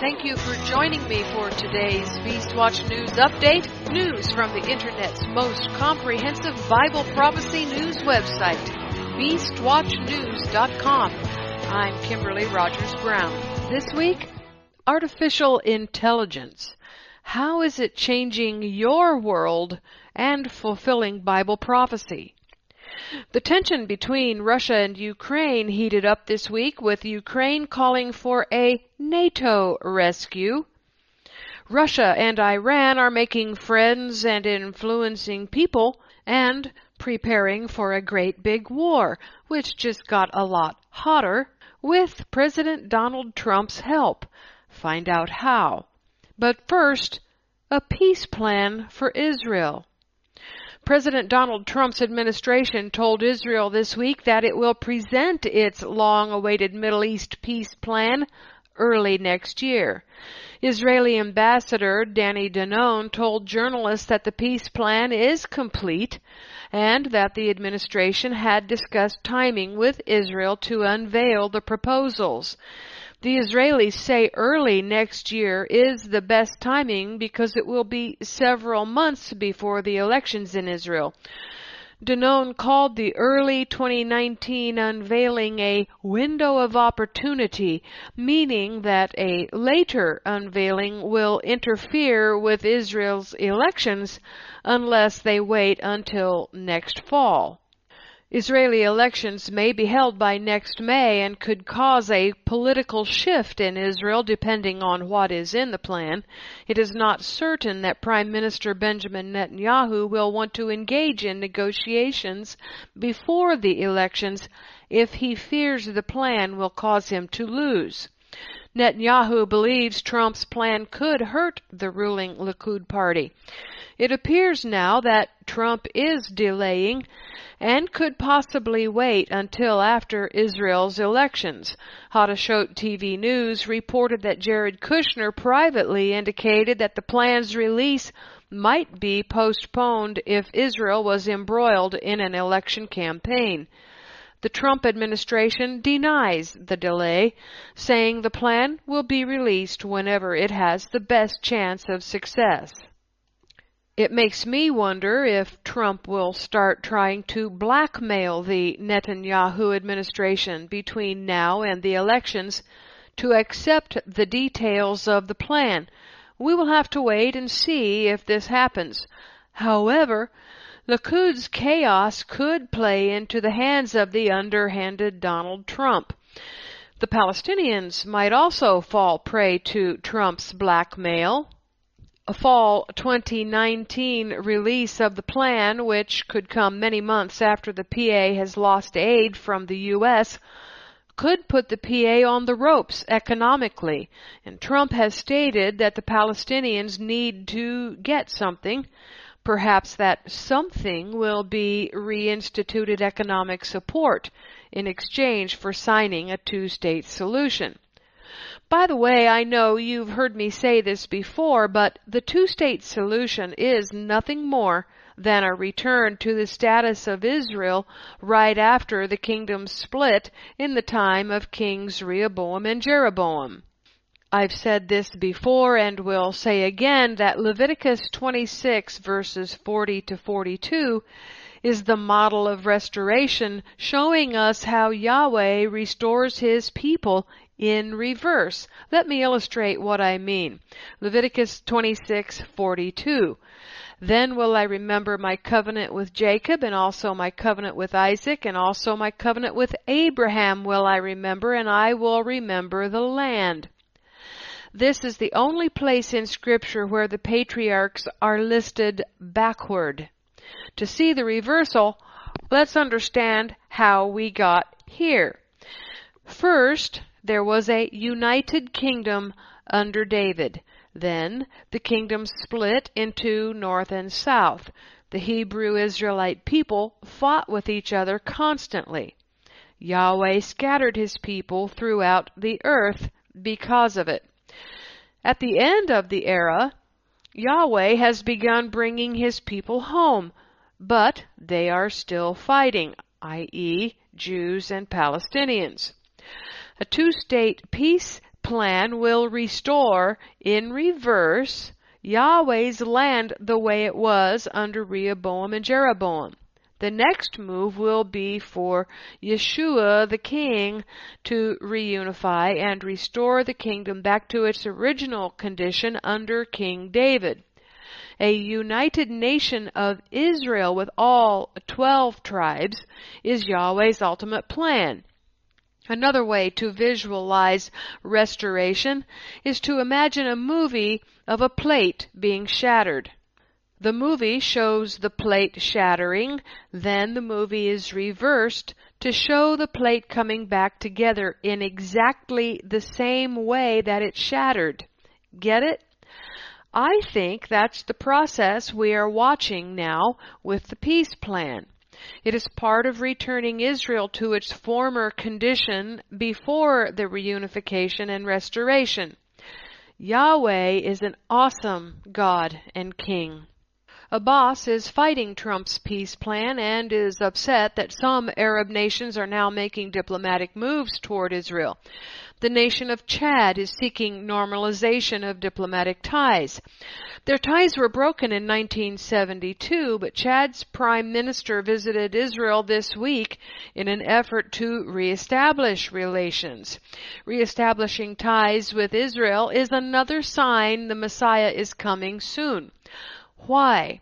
Thank you for joining me for today's Beastwatch News Update. News from the Internet's most comprehensive Bible prophecy news website, BeastWatchNews.com. I'm Kimberly Rogers Brown. This week, artificial intelligence. How is it changing your world and fulfilling Bible prophecy? The tension between Russia and Ukraine heated up this week, with Ukraine calling for a NATO rescue. Russia and Iran are making friends and influencing people and preparing for a great big war, which just got a lot hotter with President Donald Trump's help. Find out how. But first, a peace plan for Israel. President Donald Trump's administration told Israel this week that it will present its long-awaited Middle East peace plan early next year. Israeli Ambassador Danny Danon told journalists that the peace plan is complete and that the administration had discussed timing with Israel to unveil the proposals. The Israelis say early next year is the best timing because it will be several months before the elections in Israel. Danon called the early 2019 unveiling a window of opportunity, meaning that a later unveiling will interfere with Israel's elections unless they wait until next fall. Israeli elections may be held by next May and could cause a political shift in Israel depending on what is in the plan. It is not certain that Prime Minister Benjamin Netanyahu will want to engage in negotiations before the elections if he fears the plan will cause him to lose. Netanyahu believes Trump's plan could hurt the ruling Likud party. It appears now that Trump is delaying and could possibly wait until after Israel's elections. Hadashot TV News reported that Jared Kushner privately indicated that the plan's release might be postponed if Israel was embroiled in an election campaign. The Trump administration denies the delay, saying the plan will be released whenever it has the best chance of success. It makes me wonder if Trump will start trying to blackmail the Netanyahu administration between now and the elections to accept the details of the plan. We will have to wait and see if this happens. However, Likud's chaos could play into the hands of the underhanded Donald Trump. The Palestinians might also fall prey to Trump's blackmail. A fall 2019 release of the plan, which could come many months after the PA has lost aid from the U.S., could put the PA on the ropes economically, and Trump has stated that the Palestinians need to get something. Perhaps that something will be reinstituted economic support in exchange for signing a two-state solution. By the way, I know you've heard me say this before, but the two-state solution is nothing more than a return to the status of Israel right after the kingdom split in the time of Kings Rehoboam and Jeroboam. I've said this before and will say again that Leviticus 26 verses 40 to 42 is the model of restoration, showing us how Yahweh restores his people in reverse. Let me illustrate what I mean. Leviticus 26:42. Then will I remember my covenant with Jacob, and also my covenant with Isaac, and also my covenant with Abraham will I remember, and I will remember the land. This is the only place in Scripture where the patriarchs are listed backward. To see the reversal, let's understand how we got here. First, there was a united kingdom under David. Then the kingdom split into north and south. The Hebrew Israelite people fought with each other constantly. Yahweh scattered his people throughout the earth because of it. At the end of the era, Yahweh has begun bringing his people home, but they are still fighting, i.e., Jews and Palestinians. A two-state peace plan will restore, in reverse, Yahweh's land the way it was under Rehoboam and Jeroboam. The next move will be for Yeshua the king to reunify and restore the kingdom back to its original condition under King David. A united nation of Israel with all 12 tribes is Yahweh's ultimate plan. Another way to visualize restoration is to imagine a movie of a plate being shattered. The movie shows the plate shattering, then the movie is reversed to show the plate coming back together in exactly the same way that it shattered. Get it? I think that's the process we are watching now with the peace plan. It is part of returning Israel to its former condition before the reunification and restoration. Yahweh is an awesome God and King. Abbas is fighting Trump's peace plan and is upset that some Arab nations are now making diplomatic moves toward Israel. The nation of Chad is seeking normalization of diplomatic ties. Their ties were broken in 1972, but Chad's prime minister visited Israel this week in an effort to reestablish relations. Reestablishing ties with Israel is another sign the Messiah is coming soon. Why?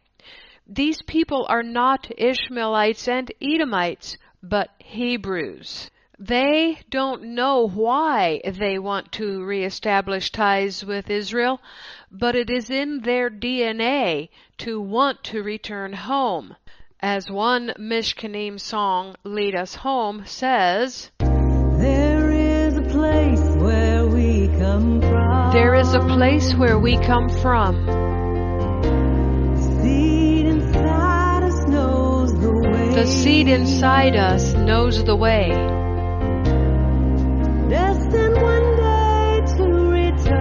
These people are not Ishmaelites and Edomites, but Hebrews. They don't know why they want to reestablish ties with Israel, but it is in their DNA to want to return home. As one Mishkanim song, Lead Us Home, says, There is a place where we come from. There is a place where we come from. The seed inside us knows the way.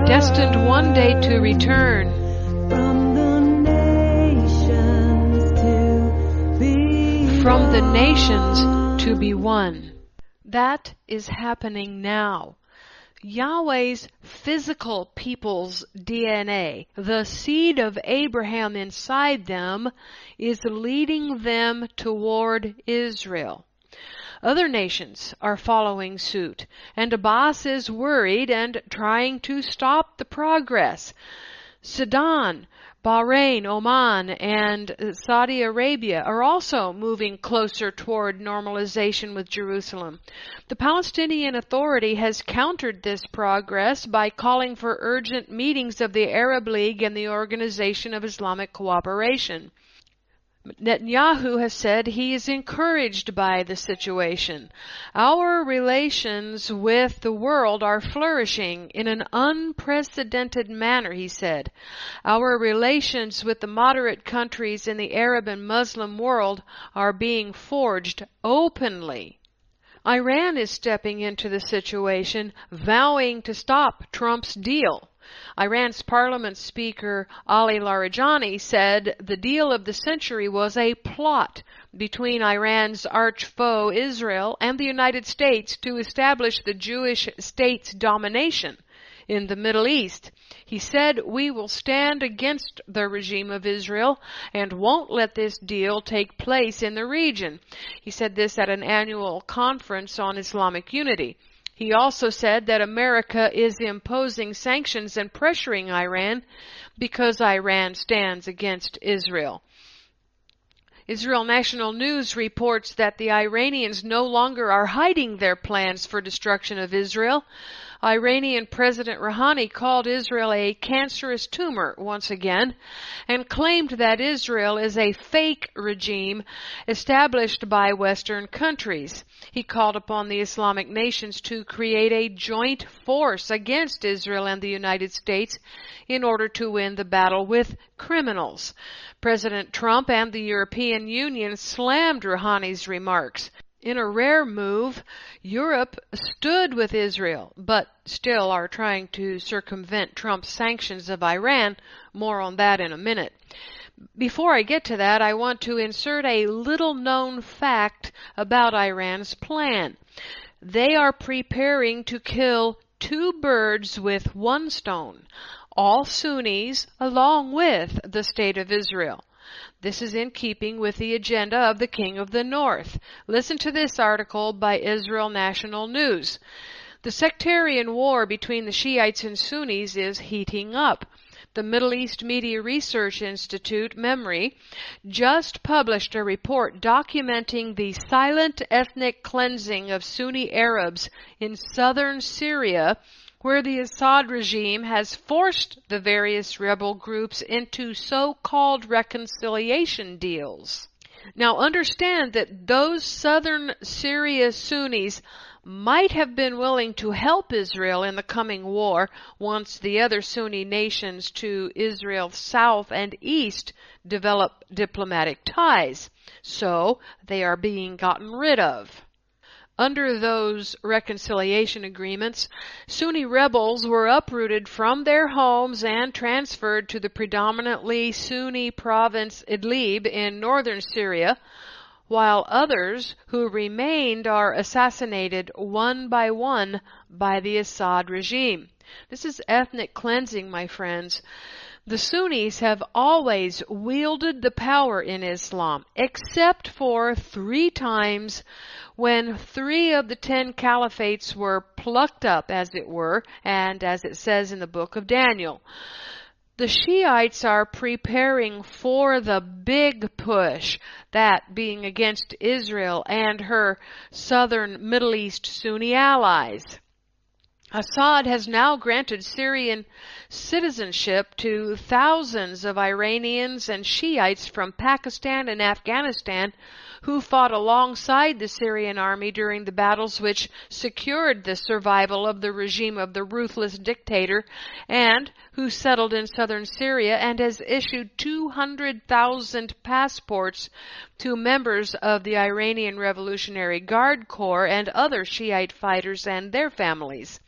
Destined one day to return. From the nations to be one. That is happening now. Yahweh's physical people's DNA, the seed of Abraham inside them, is leading them toward Israel. Other nations are following suit, and Abbas is worried and trying to stop the progress. Sudan, Bahrain, Oman, and Saudi Arabia are also moving closer toward normalization with Jerusalem. The Palestinian Authority has countered this progress by calling for urgent meetings of the Arab League and the Organization of Islamic Cooperation. Netanyahu has said he is encouraged by the situation. Our relations with the world are flourishing in an unprecedented manner, he said. Our relations with the moderate countries in the Arab and Muslim world are being forged openly. Iran is stepping into the situation, vowing to stop Trump's deal. Iran's parliament speaker Ali Larijani said the deal of the century was a plot between Iran's arch foe Israel and the United States to establish the Jewish state's domination in the Middle East. He said, "We will stand against the regime of Israel and won't let this deal take place in the region." He said this at an annual conference on Islamic unity. He also said that America is imposing sanctions and pressuring Iran because Iran stands against Israel. Israel National News reports that the Iranians no longer are hiding their plans for destruction of Israel. Iranian President Rouhani called Israel a cancerous tumor once again and claimed that Israel is a fake regime established by Western countries. He called upon the Islamic nations to create a joint force against Israel and the United States in order to win the battle with criminals. President Trump and the European Union slammed Rouhani's remarks. In a rare move, Europe stood with Israel, but still are trying to circumvent Trump's sanctions of Iran. More on that in a minute. Before I get to that, I want to insert a little-known fact about Iran's plan. They are preparing to kill two birds with one stone, all Sunnis along with the State of Israel. This is in keeping with the agenda of the King of the North. Listen to this article by Israel National News. The sectarian war between the Shiites and Sunnis is heating up. The Middle East Media Research Institute, MEMRI, just published a report documenting the silent ethnic cleansing of Sunni Arabs in southern Syria, where the Assad regime has forced the various rebel groups into so-called reconciliation deals. Now understand that those southern Syria Sunnis might have been willing to help Israel in the coming war once the other Sunni nations to Israel's south and east develop diplomatic ties. So they are being gotten rid of. Under those reconciliation agreements, Sunni rebels were uprooted from their homes and transferred to the predominantly Sunni province Idlib in northern Syria, while others who remained are assassinated one by one by the Assad regime. This is ethnic cleansing, my friends. The Sunnis have always wielded the power in Islam, except for 3 times when 3 of the 10 caliphates were plucked up, as it were, and as it says in the book of Daniel. The Shiites are preparing for the big push, that being against Israel and her southern Middle East Sunni allies. Assad has now granted Syrian citizenship to thousands of Iranians and Shiites from Pakistan and Afghanistan who fought alongside the Syrian army during the battles which secured the survival of the regime of the ruthless dictator, and who settled in southern Syria, and has issued 200,000 passports to members of the Iranian Revolutionary Guard Corps and other Shiite fighters and their families.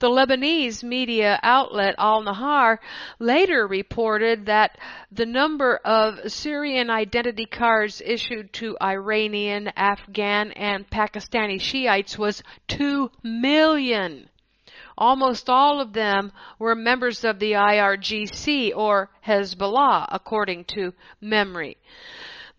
The Lebanese media outlet Al-Nahar later reported that the number of Syrian identity cards issued to Iranian, Afghan, and Pakistani Shiites was 2 million. Almost all of them were members of the IRGC or Hezbollah, according to MEMRI.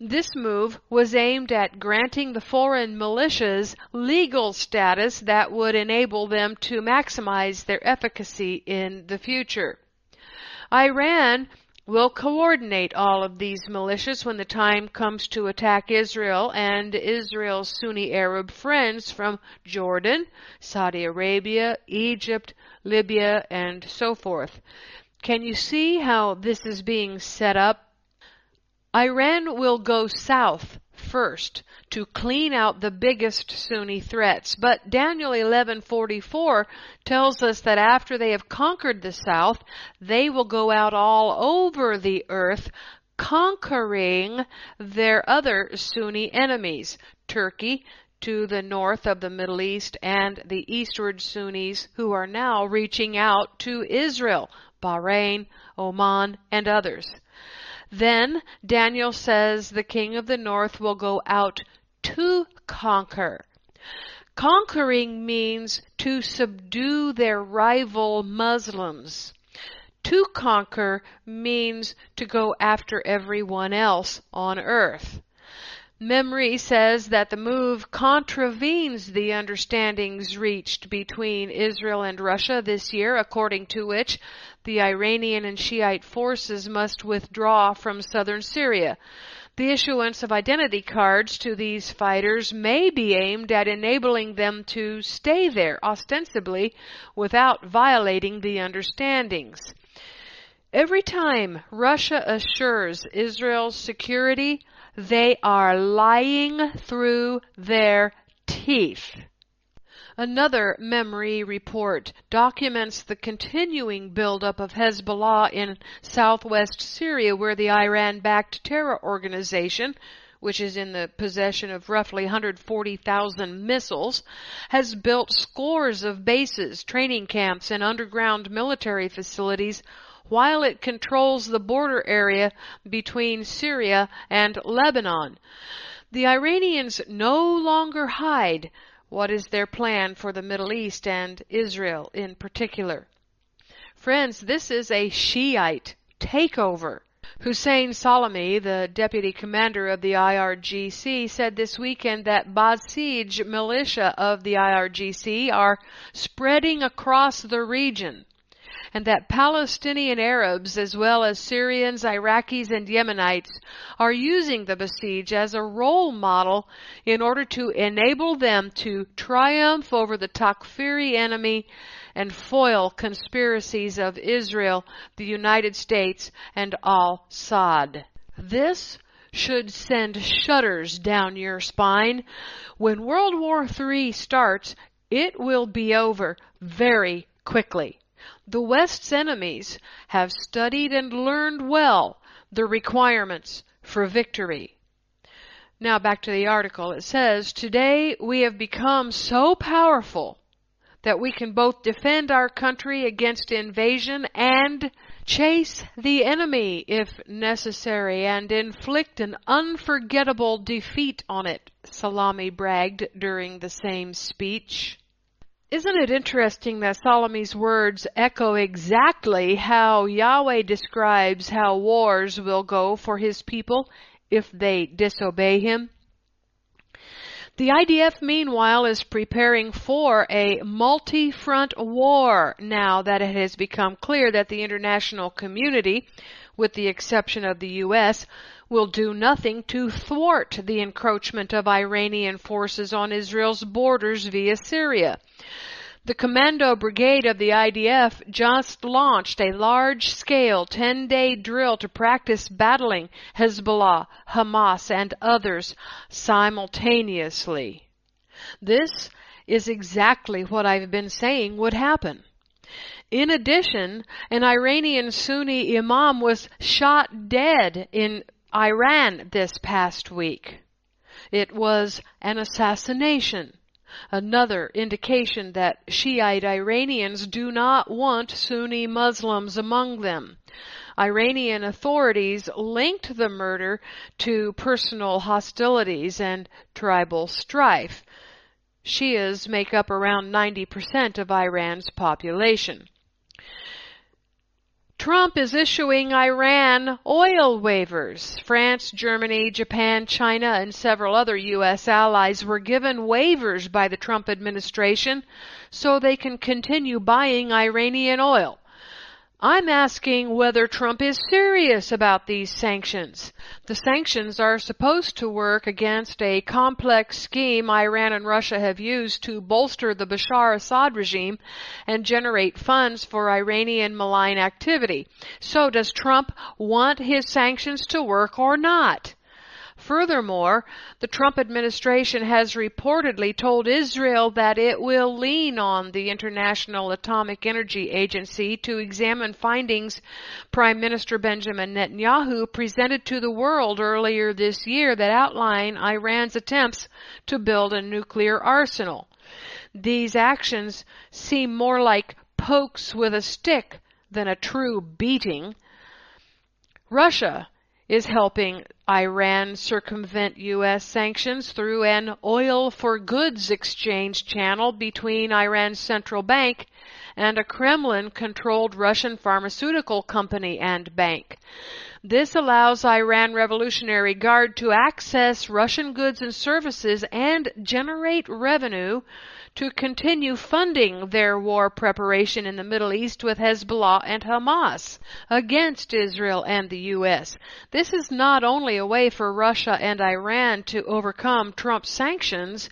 This move was aimed at granting the foreign militias legal status that would enable them to maximize their efficacy in the future. Iran will coordinate all of these militias when the time comes to attack Israel and Israel's Sunni Arab friends from Jordan, Saudi Arabia, Egypt, Libya, and so forth. Can you see how this is being set up? Iran will go south first to clean out the biggest Sunni threats, but Daniel 11:44 tells us that after they have conquered the south, they will go out all over the earth, conquering their other Sunni enemies, Turkey to the north of the Middle East, and the eastward Sunnis who are now reaching out to Israel, Bahrain, Oman, and others. Then Daniel says the king of the north will go out to conquer. Conquering means to subdue their rival Muslims. To conquer means to go after everyone else on earth. MEMRI says that the move contravenes the understandings reached between Israel and Russia this year, according to which the Iranian and Shiite forces must withdraw from southern Syria. The issuance of identity cards to these fighters may be aimed at enabling them to stay there, ostensibly, without violating the understandings. Every time Russia assures Israel's security, they are lying through their teeth. Another MEMRI report documents the continuing buildup of Hezbollah in southwest Syria, where the Iran-backed terror organization, which is in the possession of roughly 140,000 missiles, has built scores of bases, training camps, and underground military facilities while it controls the border area between Syria and Lebanon. The Iranians no longer hide What is their plan for the Middle East and Israel in particular? Friends, this is a Shiite takeover. Hussein Salami, the deputy commander of the IRGC, said this weekend that Basij militia of the IRGC are spreading across the region, and that Palestinian Arabs, as well as Syrians, Iraqis, and Yemenites, are using the Basij as a role model in order to enable them to triumph over the Takfiri enemy and foil conspiracies of Israel, the United States, and al-Assad. This should send shudders down your spine. When World War III starts, it will be over very quickly. The West's enemies have studied and learned well the requirements for victory. Now back to the article. It says, "Today we have become so powerful that we can both defend our country against invasion and chase the enemy if necessary and inflict an unforgettable defeat on it," Salami bragged during the same speech. Isn't it interesting that Salami's words echo exactly how Yahweh describes how wars will go for his people if they disobey him? The IDF, meanwhile, is preparing for a multi-front war now that it has become clear that the international community, with the exception of the U.S., will do nothing to thwart the encroachment of Iranian forces on Israel's borders via Syria. The Commando Brigade of the IDF just launched a large-scale 10-day drill to practice battling Hezbollah, Hamas, and others simultaneously. This is exactly what I've been saying would happen. In addition, an Iranian Sunni imam was shot dead in Iran this past week. It was an assassination. Another indication that Shiite Iranians do not want Sunni Muslims among them. Iranian authorities linked the murder to personal hostilities and tribal strife. Shias make up around 90% of Iran's population. Trump is issuing Iran oil waivers. France, Germany, Japan, China, and several other U.S. allies were given waivers by the Trump administration so they can continue buying Iranian oil. I'm asking whether Trump is serious about these sanctions. The sanctions are supposed to work against a complex scheme Iran and Russia have used to bolster the Bashar Assad regime and generate funds for Iranian malign activity. So does Trump want his sanctions to work or not? Furthermore, the Trump administration has reportedly told Israel that it will lean on the International Atomic Energy Agency to examine findings Prime Minister Benjamin Netanyahu presented to the world earlier this year that outline Iran's attempts to build a nuclear arsenal. These actions seem more like pokes with a stick than a true beating. Russia is helping Iran circumvent U.S. sanctions through an oil for goods exchange channel between Iran's central bank and a Kremlin-controlled Russian pharmaceutical company and bank. This allows Iran Revolutionary Guard to access Russian goods and services and generate revenue to continue funding their war preparation in the Middle East with Hezbollah and Hamas against Israel and the U.S. This is not only a way for Russia and Iran to overcome Trump's sanctions,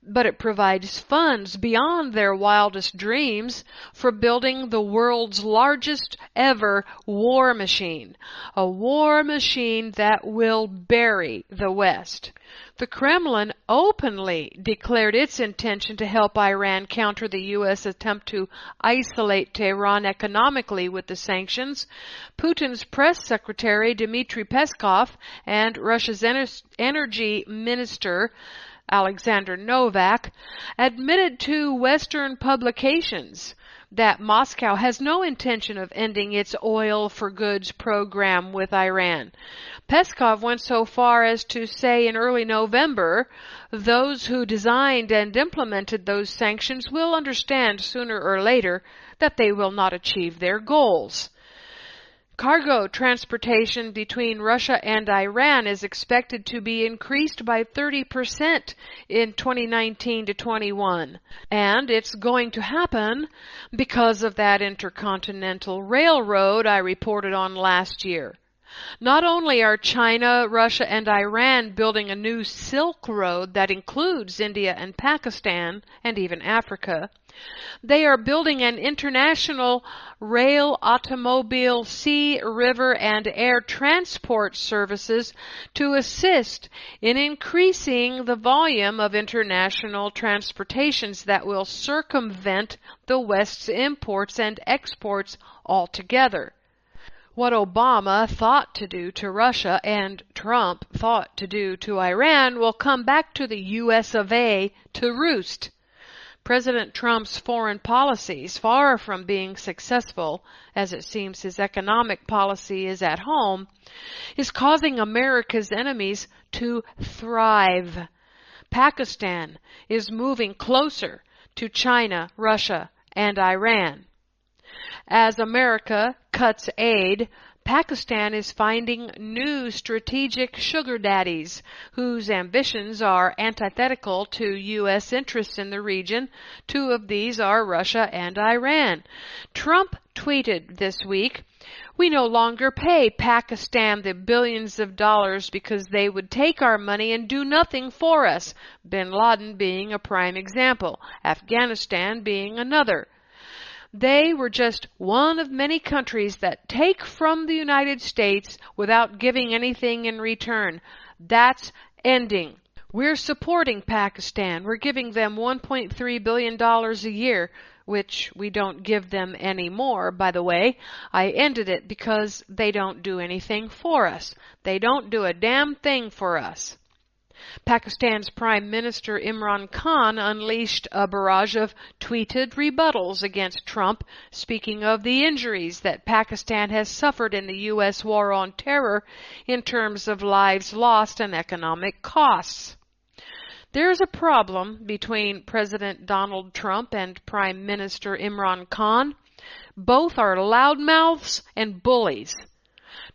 but it provides funds beyond their wildest dreams for building the world's largest ever war machine, a war machine that will bury the West. The Kremlin openly declared its intention to help Iran counter the U.S. attempt to isolate Tehran economically with the sanctions. Putin's press secretary, Dmitry Peskov, and Russia's energy minister, Alexander Novak, admitted to Western publications that Moscow has no intention of ending its oil for goods program with Iran. Peskov went so far as to say in early November, those who designed and implemented those sanctions will understand sooner or later that they will not achieve their goals. Cargo transportation between Russia and Iran is expected to be increased by 30% in 2019 to 21. And it's going to happen because of that intercontinental railroad I reported on last year. Not only are China, Russia, and Iran building a new Silk Road that includes India and Pakistan, and even Africa, they are building an international rail, automobile, sea, river, and air transport services to assist in increasing the volume of international transportations that will circumvent the West's imports and exports altogether. What Obama thought to do to Russia and Trump thought to do to Iran will come back to the U.S. of A. to roost. President Trump's foreign policies, far from being successful, as it seems his economic policy is at home, is causing America's enemies to thrive. Pakistan is moving closer to China, Russia, and Iran. As America cuts aid, Pakistan is finding new strategic sugar daddies whose ambitions are antithetical to U.S. interests in the region. Two of these are Russia and Iran. Trump tweeted this week, "We no longer pay Pakistan the billions of dollars because they would take our money and do nothing for us," Bin Laden being a prime example, Afghanistan being another. They were just one of many countries that take from the United States without giving anything in return. That's ending. We're supporting Pakistan. We're giving them $1.3 billion a year, which we don't give them anymore, by the way. I ended it because they don't do anything for us. They don't do a damn thing for us. Pakistan's Prime Minister Imran Khan unleashed a barrage of tweeted rebuttals against Trump, speaking of the injuries that Pakistan has suffered in the U.S. war on terror in terms of lives lost and economic costs. There's a problem between President Donald Trump and Prime Minister Imran Khan. Both are loudmouths and bullies.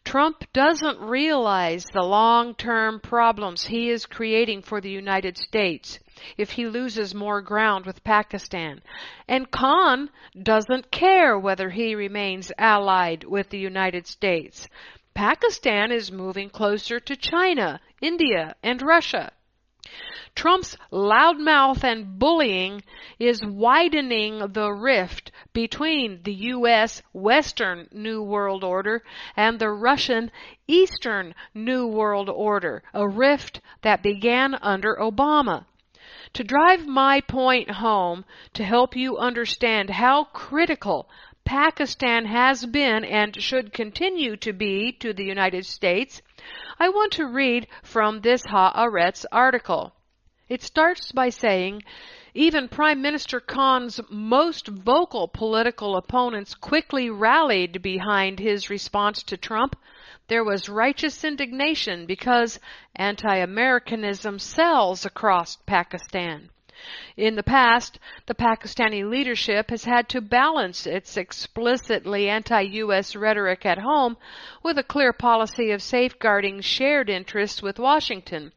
Trump doesn't realize the long-term problems he is creating for the United States if he loses more ground with Pakistan. And Khan doesn't care whether he remains allied with the United States. Pakistan is moving closer to China, India, and Russia. Trump's loudmouth and bullying is widening the rift between the U.S. Western New World Order and the Russian Eastern New World Order, a rift that began under Obama. To drive my point home, to help you understand how critical Pakistan has been and should continue to be to the United States, I want to read from this Haaretz article. It starts by saying, even Prime Minister Khan's most vocal political opponents quickly rallied behind his response to Trump. There was righteous indignation because anti-Americanism sells across Pakistan. In the past, the Pakistani leadership has had to balance its explicitly anti-U.S. rhetoric at home with a clear policy of safeguarding shared interests with Washington.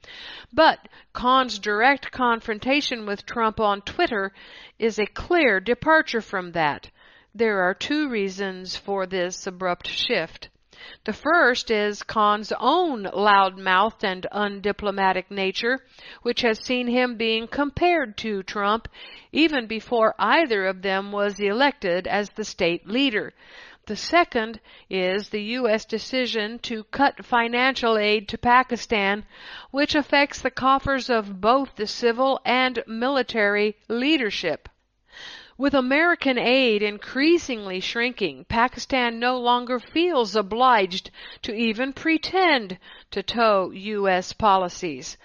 But Khan's direct confrontation with Trump on Twitter is a clear departure from that. There are two reasons for this abrupt shift. The first is Khan's own loud-mouthed and undiplomatic nature, which has seen him being compared to Trump even before either of them was elected as the state leader. The second is the U.S. decision to cut financial aid to Pakistan, which affects the coffers of both the civil and military leadership. With American aid increasingly shrinking, Pakistan no longer feels obliged to even pretend to toe U.S. policies.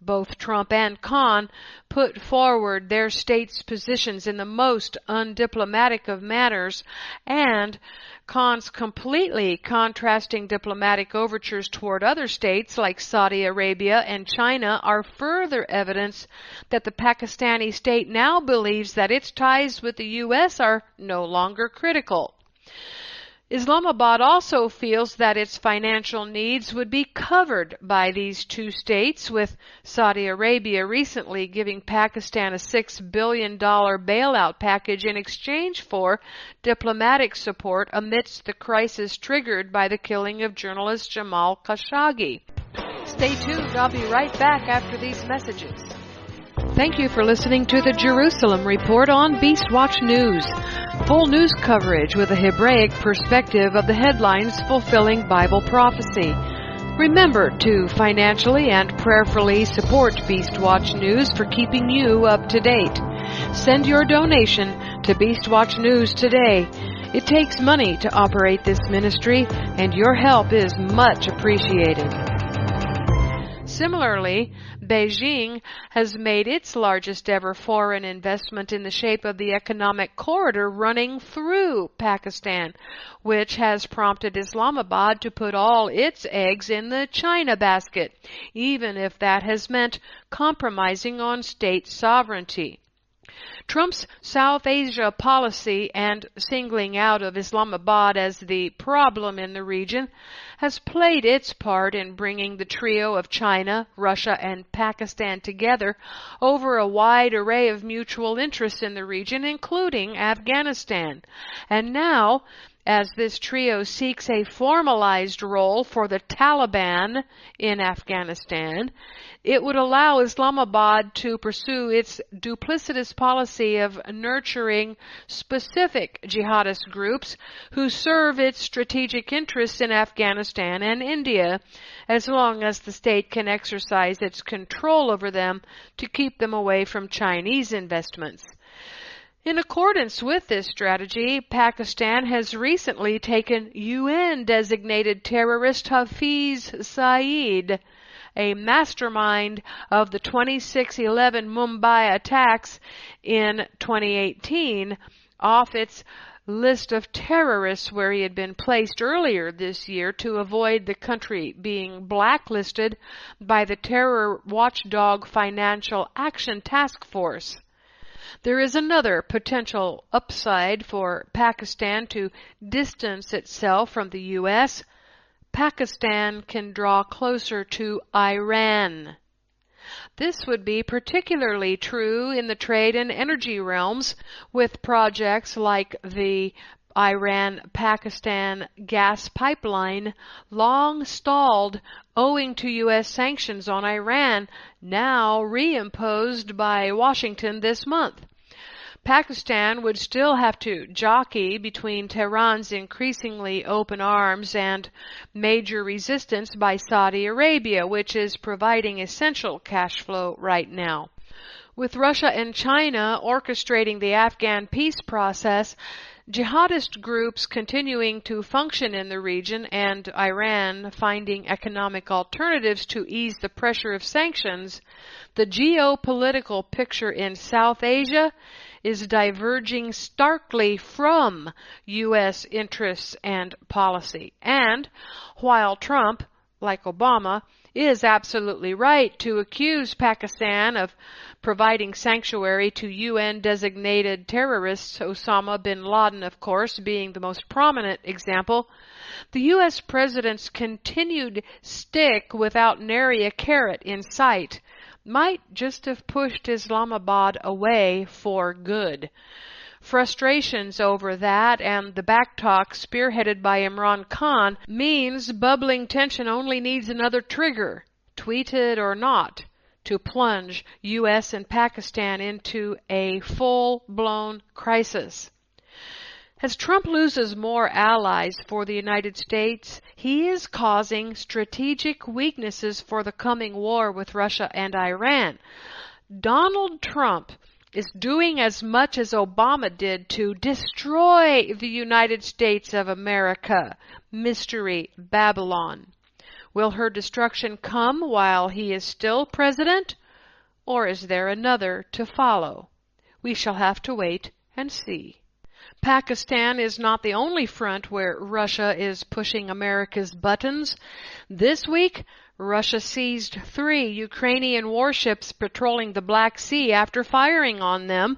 Both Trump and Khan put forward their states' positions in the most undiplomatic of manners, and Khan's completely contrasting diplomatic overtures toward other states like Saudi Arabia and China are further evidence that the Pakistani state now believes that its ties with the U.S. are no longer critical. Islamabad also feels that its financial needs would be covered by these two states, with Saudi Arabia recently giving Pakistan a $6 billion bailout package in exchange for diplomatic support amidst the crisis triggered by the killing of journalist Jamal Khashoggi. Stay tuned. I'll be right back after these messages. Thank you for listening to the Jerusalem Report on Beast Watch News. Full news coverage with a Hebraic perspective of the headlines fulfilling Bible prophecy. Remember to financially and prayerfully support Beast Watch News for keeping you up to date. Send your donation to Beast Watch News today. It takes money to operate this ministry, and your help is much appreciated. Similarly, Beijing has made its largest ever foreign investment in the shape of the economic corridor running through Pakistan, which has prompted Islamabad to put all its eggs in the China basket, even if that has meant compromising on state sovereignty. Trump's South Asia policy and singling out of Islamabad as the problem in the region has played its part in bringing the trio of China, Russia, and Pakistan together over a wide array of mutual interests in the region, including Afghanistan. And now, as this trio seeks a formalized role for the Taliban in Afghanistan, it would allow Islamabad to pursue its duplicitous policy of nurturing specific jihadist groups who serve its strategic interests in Afghanistan and India, as long as the state can exercise its control over them to keep them away from Chinese investments. In accordance with this strategy, Pakistan has recently taken UN-designated terrorist Hafiz Saeed, a mastermind of the 26/11 Mumbai attacks in 2018, off its list of terrorists where he had been placed earlier this year to avoid the country being blacklisted by the terror watchdog Financial Action Task Force. There is another potential upside for Pakistan to distance itself from the U.S. Pakistan can draw closer to Iran. This would be particularly true in the trade and energy realms, with projects like the Iran-Pakistan gas pipeline, long stalled owing to U.S. sanctions on Iran, now reimposed by Washington this month. Pakistan would still have to jockey between Tehran's increasingly open arms and major resistance by Saudi Arabia, which is providing essential cash flow right now. With Russia and China orchestrating the Afghan peace process, jihadist groups continuing to function in the region, and Iran finding economic alternatives to ease the pressure of sanctions, the geopolitical picture in South Asia is diverging starkly from U.S. interests and policy. And while Trump, like Obama, is absolutely right to accuse Pakistan of providing sanctuary to UN-designated terrorists, Osama bin Laden, of course, being the most prominent example, the U.S. president's continued stick without nary a carrot in sight might just have pushed Islamabad away for good. Frustrations over that and the backtalk spearheaded by Imran Khan means bubbling tension only needs another trigger, tweeted or not, to plunge U.S. and Pakistan into a full-blown crisis. As Trump loses more allies for the United States, he is causing strategic weaknesses for the coming war with Russia and Iran. Donald Trump is doing as much as Obama did to destroy the United States of America, Mystery Babylon. Will her destruction come while he is still president, or is there another to follow? We shall have to wait and see. Pakistan is not the only front where Russia is pushing America's buttons. This week, Russia seized 3 Ukrainian warships patrolling the Black Sea after firing on them,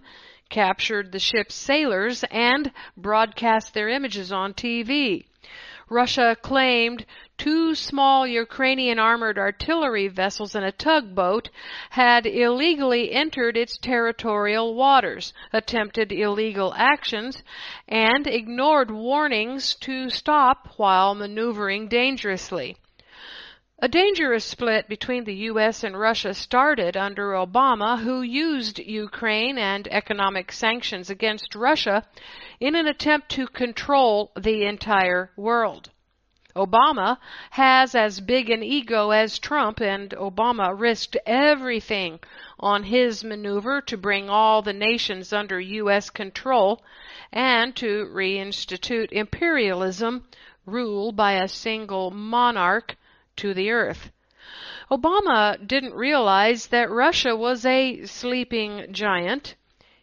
captured the ship's sailors, and broadcast their images on TV. Russia claimed 2 small Ukrainian armored artillery vessels and a tugboat had illegally entered its territorial waters, attempted illegal actions, and ignored warnings to stop while maneuvering dangerously. A dangerous split between the U.S. and Russia started under Obama, who used Ukraine and economic sanctions against Russia in an attempt to control the entire world. Obama has as big an ego as Trump, and Obama risked everything on his maneuver to bring all the nations under U.S. control and to reinstitute imperialism, rule by a single monarch, to the earth. Obama didn't realize that Russia was a sleeping giant.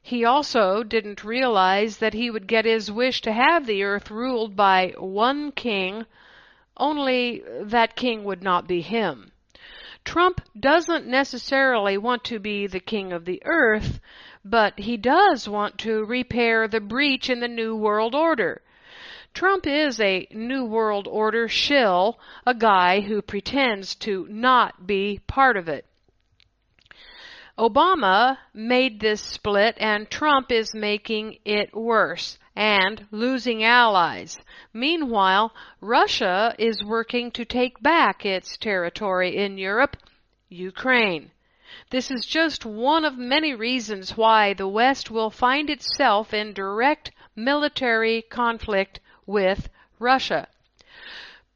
He also didn't realize that he would get his wish to have the earth ruled by one king, only that king would not be him. Trump doesn't necessarily want to be the king of the earth, but he does want to repair the breach in the New World Order. Trump is a New World Order shill, a guy who pretends to not be part of it. Obama made this split, and Trump is making it worse and losing allies. Meanwhile, Russia is working to take back its territory in Europe, Ukraine. This is just one of many reasons why the West will find itself in direct military conflict with Russia.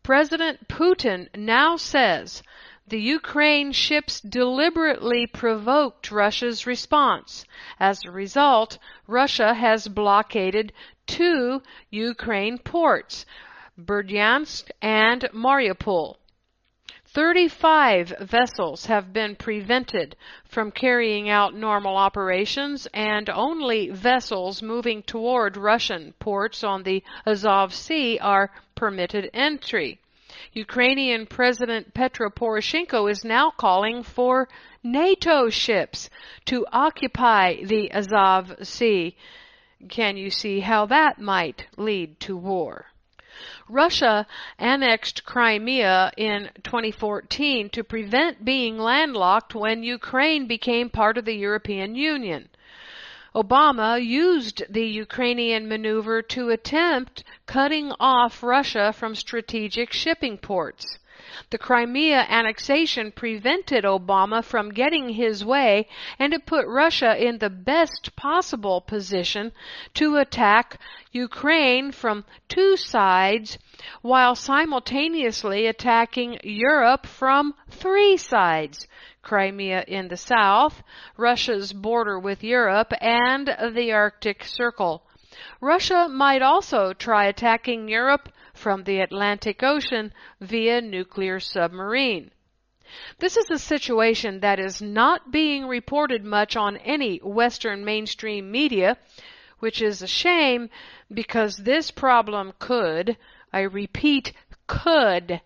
President Putin now says the Ukraine ships deliberately provoked Russia's response. As a result, Russia has blockaded 2 Ukraine ports, Berdyansk and Mariupol. 35 vessels have been prevented from carrying out normal operations, and only vessels moving toward Russian ports on the Azov Sea are permitted entry. Ukrainian President Petro Poroshenko is now calling for NATO ships to occupy the Azov Sea. Can you see how that might lead to war? Russia annexed Crimea in 2014 to prevent being landlocked when Ukraine became part of the European Union. Obama used the Ukrainian maneuver to attempt cutting off Russia from strategic shipping ports. The Crimea annexation prevented Obama from getting his way, and it put Russia in the best possible position to attack Ukraine from 2 sides while simultaneously attacking Europe from 3 sides. Crimea in the south, Russia's border with Europe, and the Arctic Circle. Russia might also try attacking Europe from the Atlantic Ocean via nuclear submarine. This is a situation that is not being reported much on any Western mainstream media, which is a shame because this problem could, I repeat, could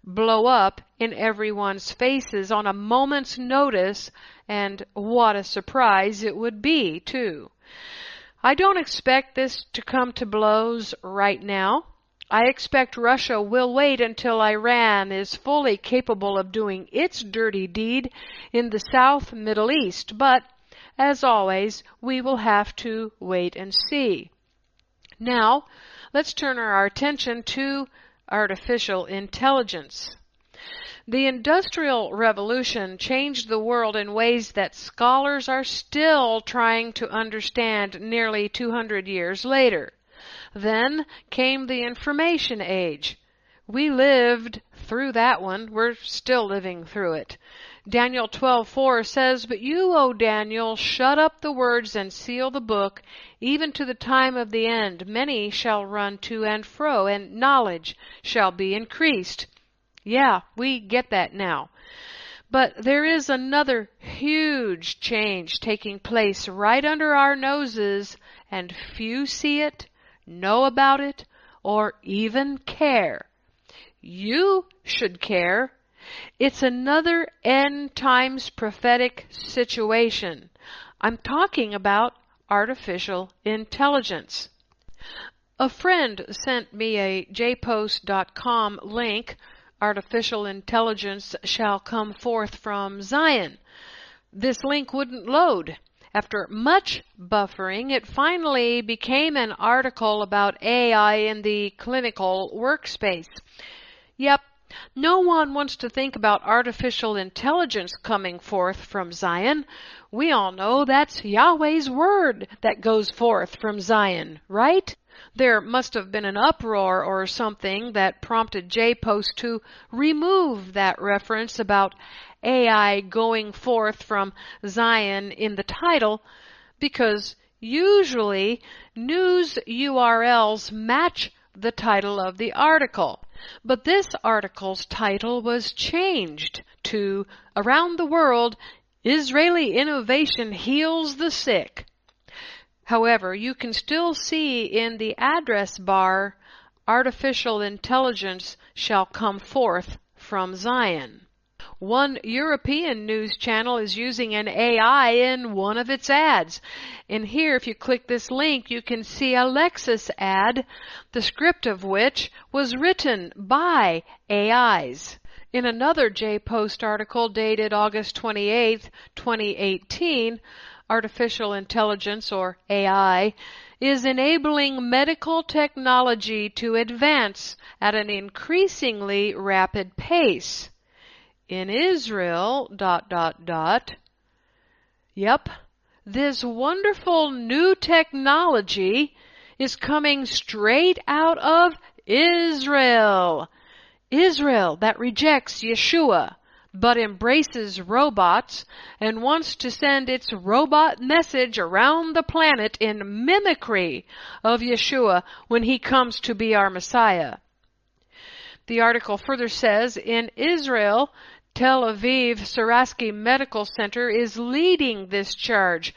blow up in everyone's faces on a moment's notice, and what a surprise it would be, too. I don't expect this to come to blows right now. I expect Russia will wait until Iran is fully capable of doing its dirty deed in the South Middle East, but, as always, we will have to wait and see. Now, let's turn our attention to artificial intelligence. The Industrial Revolution changed the world in ways that scholars are still trying to understand nearly 200 years later. Then came the Information Age. We lived through that one. We're still living through it. Daniel 12:4 says, "But you, O Daniel, shut up the words and seal the book, even to the time of the end. Many shall run to and fro, and knowledge shall be increased." Yeah, we get that now. But there is another huge change taking place right under our noses, and few see it, know about it, or even care. You should care. It's another end times prophetic situation. I'm talking about artificial intelligence. A friend sent me a jpost.com link. Artificial intelligence shall come forth from Zion. This link wouldn't load. After much buffering, it finally became an article about AI in the clinical workspace. Yep, no one wants to think about artificial intelligence coming forth from Zion. We all know that's Yahweh's word that goes forth from Zion, right? There must have been an uproar or something that prompted JPost to remove that reference about AI going forth from Zion in the title, because usually news URLs match the title of the article. But this article's title was changed to Around the World, Israeli Innovation Heals the Sick. However, you can still see in the address bar, Artificial Intelligence shall come forth from Zion. One European news channel is using an AI in one of its ads. And here, if you click this link, you can see a Lexus ad, the script of which was written by AIs. In another JPost article dated August 28, 2018, artificial intelligence, or AI, is enabling medical technology to advance at an increasingly rapid pace. In Israel, Yep, this wonderful new technology is coming straight out of Israel. Israel that rejects Yeshua, but embraces robots and wants to send its robot message around the planet in mimicry of Yeshua when he comes to be our Messiah. The article further says, in Israel, Tel Aviv Sourasky Medical Center is leading this charge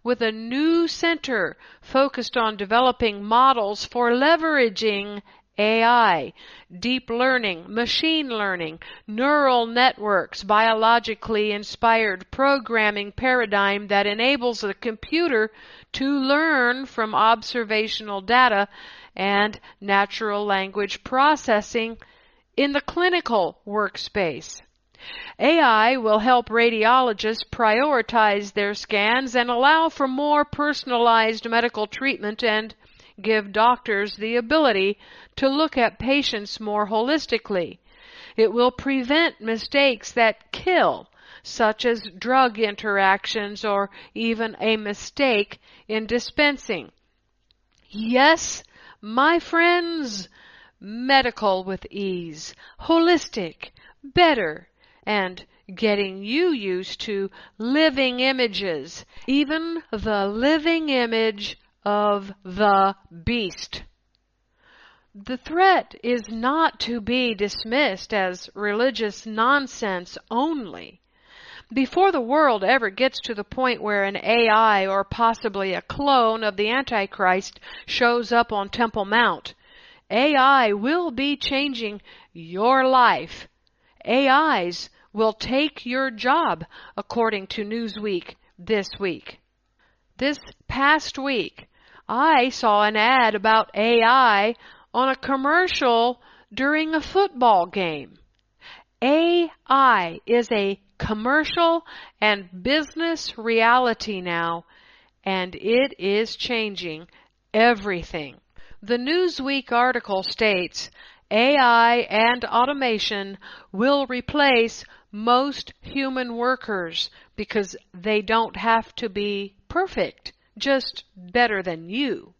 with a new center focused on developing models for leveraging AI, deep learning, machine learning, neural networks, biologically inspired programming paradigm that enables a computer to learn from observational data and natural language processing in the clinical workspace. AI will help radiologists prioritize their scans and allow for more personalized medical treatment and give doctors the ability to look at patients more holistically. It will prevent mistakes that kill, such as drug interactions or even a mistake in dispensing. Yes, my friends, medical with ease, holistic, better, and getting you used to living images, even the living image of the beast. The threat is not to be dismissed as religious nonsense only. Before the world ever gets to the point where an AI or possibly a clone of the Antichrist shows up on Temple Mount, AI will be changing your life. AIs will take your job, according to Newsweek this week. This past week, I saw an ad about AI on a commercial during a football game. AI is a commercial and business reality now, and it is changing everything. The Newsweek article states, AI and automation will replace most human workers because they don't have to be perfect, just better than you.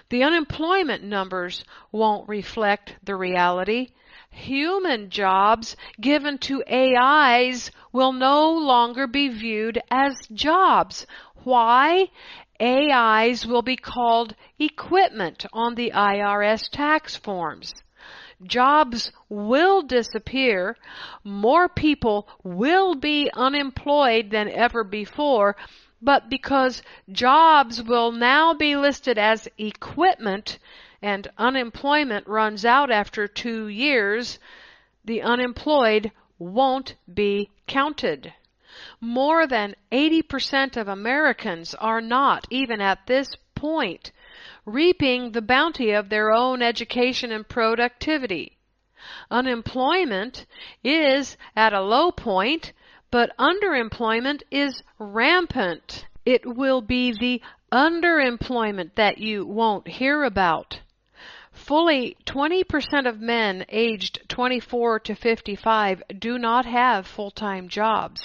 The unemployment numbers won't reflect the reality. Human jobs given to AIs will no longer be viewed as jobs. Why? AIs will be called equipment on the IRS tax forms. Jobs will disappear. More people will be unemployed than ever before. But because jobs will now be listed as equipment and unemployment runs out after 2 years, the unemployed won't be counted. More than 80% of Americans are not, even at this point, reaping the bounty of their own education and productivity. Unemployment is at a low point, but underemployment is rampant. It will be the underemployment that you won't hear about. Fully 20% of men aged 24 to 55 do not have full-time jobs,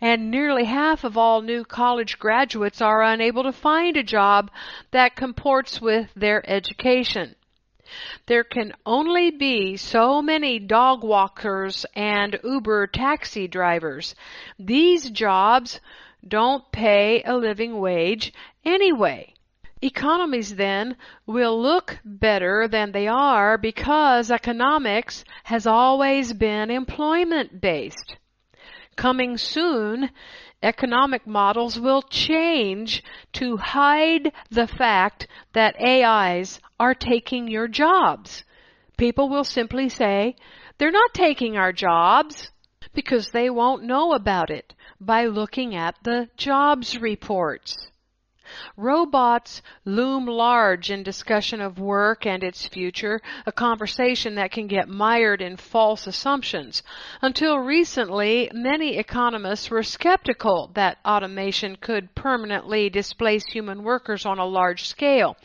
and nearly half of all new college graduates are unable to find a job that comports with their education. There can only be so many dog walkers and Uber taxi drivers. These jobs don't pay a living wage anyway. Economies then will look better than they are because economics has always been employment-based. Coming soon, economic models will change to hide the fact that AIs are taking your jobs. People will simply say, they're not taking our jobs, because they won't know about it by looking at the jobs reports. Robots loom large in discussion of work and its future, a conversation that can get mired in false assumptions. Until recently, many economists were skeptical that automation could permanently displace human workers on a large scale.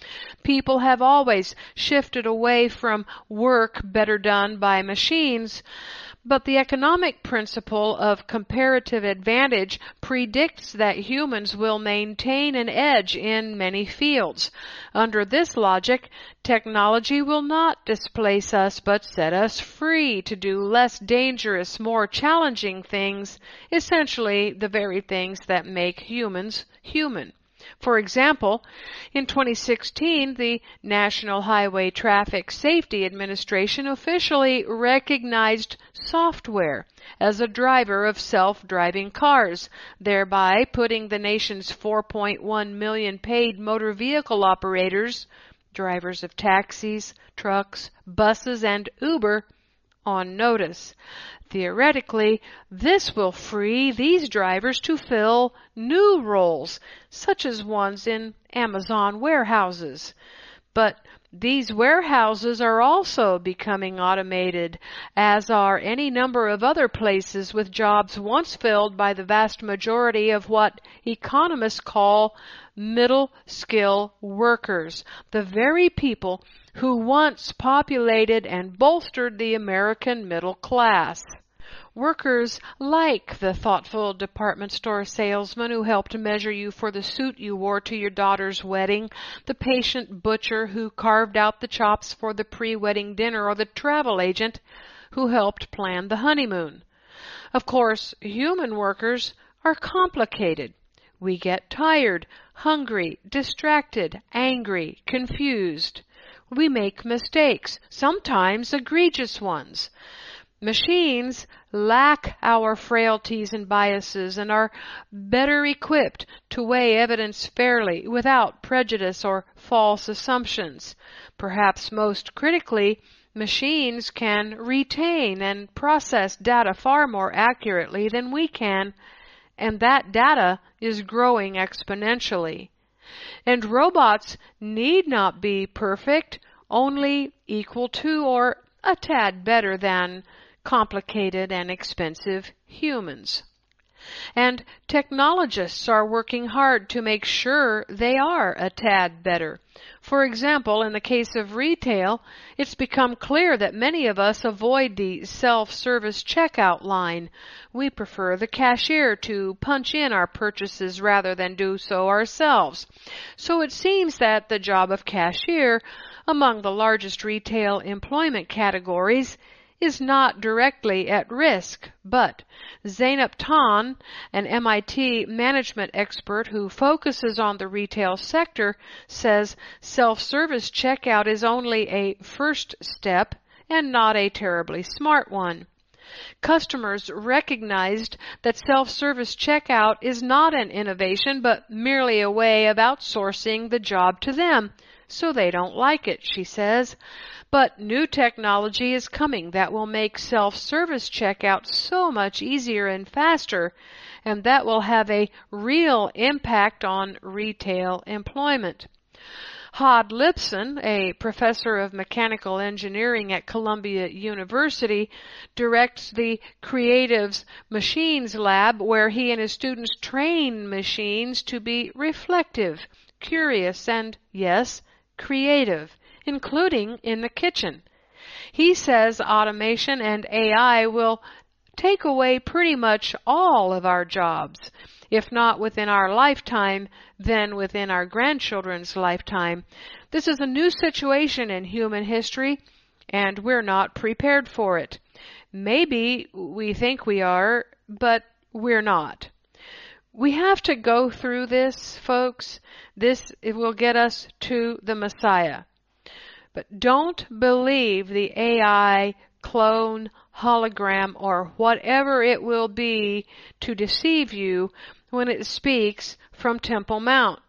People have always shifted away from work better done by machines, but the economic principle of comparative advantage predicts that humans will maintain an edge in many fields. Under this logic, technology will not displace us but set us free to do less dangerous, more challenging things, essentially the very things that make humans human. For example, in 2016, the National Highway Traffic Safety Administration officially recognized software as a driver of self-driving cars, thereby putting the nation's 4.1 million paid motor vehicle operators, drivers of taxis, trucks, buses, and Uber, on notice. Theoretically, this will free these drivers to fill new roles, such as ones in Amazon warehouses. But these warehouses are also becoming automated, as are any number of other places with jobs once filled by the vast majority of what economists call middle-skill workers, the very people who once populated and bolstered the American middle class. Workers like the thoughtful department store salesman who helped measure you for the suit you wore to your daughter's wedding, the patient butcher who carved out the chops for the pre-wedding dinner, or the travel agent who helped plan the honeymoon. Of course, human workers are complicated. We get tired, hungry, distracted, angry, confused. We make mistakes, sometimes egregious ones. Machines lack our frailties and biases and are better equipped to weigh evidence fairly without prejudice or false assumptions. Perhaps most critically, machines can retain and process data far more accurately than we can, and that data is growing exponentially. And robots need not be perfect, only equal to or a tad better than complicated and expensive humans. And technologists are working hard to make sure they are a tad better. For example, in the case of retail, it's become clear that many of us avoid the self-service checkout line. We prefer the cashier to punch in our purchases rather than do so ourselves. So it seems that the job of cashier, among the largest retail employment categories, is not directly at risk, but Zeynep Tan, an MIT management expert who focuses on the retail sector, says self-service checkout is only a first step and not a terribly smart one. Customers recognized that self-service checkout is not an innovation, but merely a way of outsourcing the job to them, so they don't like it, she says. But new technology is coming that will make self-service checkout so much easier and faster, and that will have a real impact on retail employment. Hod Lipson, a professor of mechanical engineering at Columbia University, directs the Creatives Machines Lab, where he and his students train machines to be reflective, curious, and, yes, creative, including in the kitchen. He says automation and AI will take away pretty much all of our jobs. If not within our lifetime, then within our grandchildren's lifetime. This is a new situation in human history, and we're not prepared for it. Maybe we think we are, but we're not. We have to go through this, folks. It will get us to the Messiah. But don't believe the AI clone, hologram, or whatever it will be to deceive you when it speaks from Temple Mount.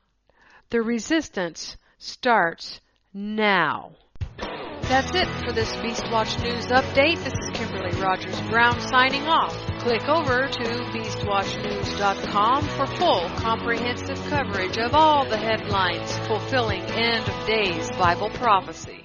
The resistance starts now. That's it for this Beastwatch News Update. This is Kimberly Rogers Brown signing off. Click over to beastwatchnews.com for full comprehensive coverage of all the headlines fulfilling end of days Bible prophecy.